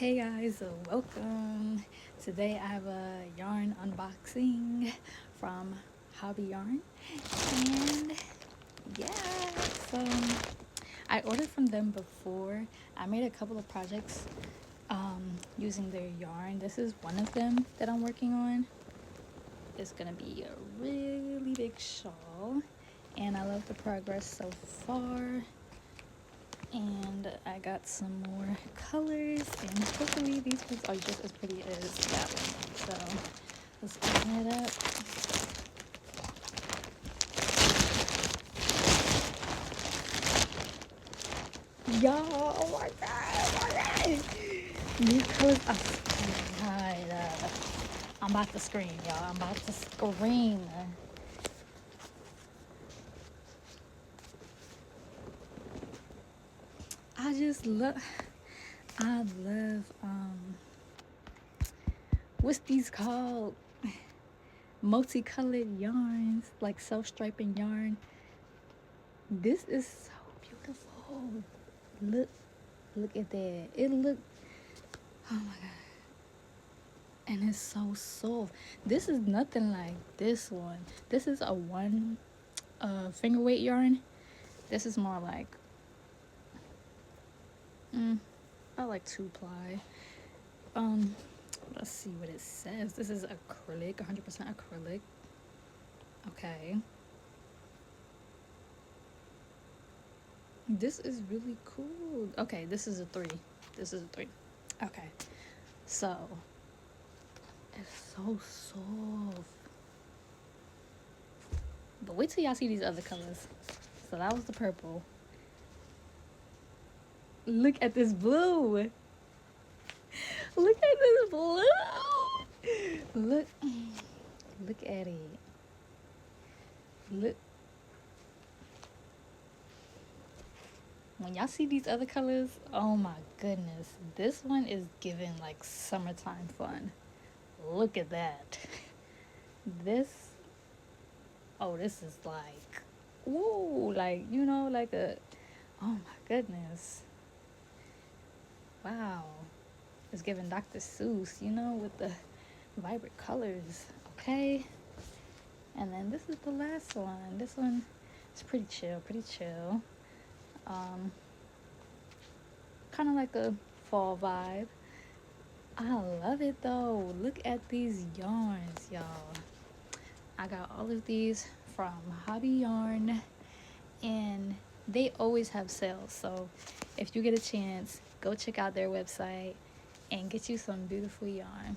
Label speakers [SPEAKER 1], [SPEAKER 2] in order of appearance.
[SPEAKER 1] Hey guys, welcome. Today I have a yarn unboxing from Hobby Yarn, and yeah, so I ordered from them before. I made a couple of projects using their yarn. This is one of them that I'm working on. It's gonna be a really big shawl, and I love the progress so far. And I got some more colors, and hopefully these ones are just as pretty as that one. So let's open it up. Y'all, oh my god, these colors are God. I'm about to scream, y'all. I'm about to scream. I love what's these called? Multicolored yarns, like self-striping yarn. This is so beautiful. Look at that. Oh my god. And it's so soft. This is nothing like this one. This is a one finger weight yarn. This is more like I like 2-ply. Let's see what it says. This is acrylic, 100% acrylic. Okay. This is really cool. Okay, this is a 3. Okay. So, it's so soft. But wait till y'all see these other colors. So that was the purple. Look at this blue. Look at this blue. Look at it. Look. When y'all see these other colors, oh my goodness. This one is giving like summertime fun. Look at that. This is like, woo, like, like oh my goodness. Wow. It's giving Dr. Seuss, with the vibrant colors. Okay. And then this is the last one. This one is pretty chill. Kind of like a fall vibe. I love it though. Look at these yarns, y'all. I got all of these from Hobbi Yarn, and they always have sales. So if you get a chance, go check out their website and get you some beautiful yarn.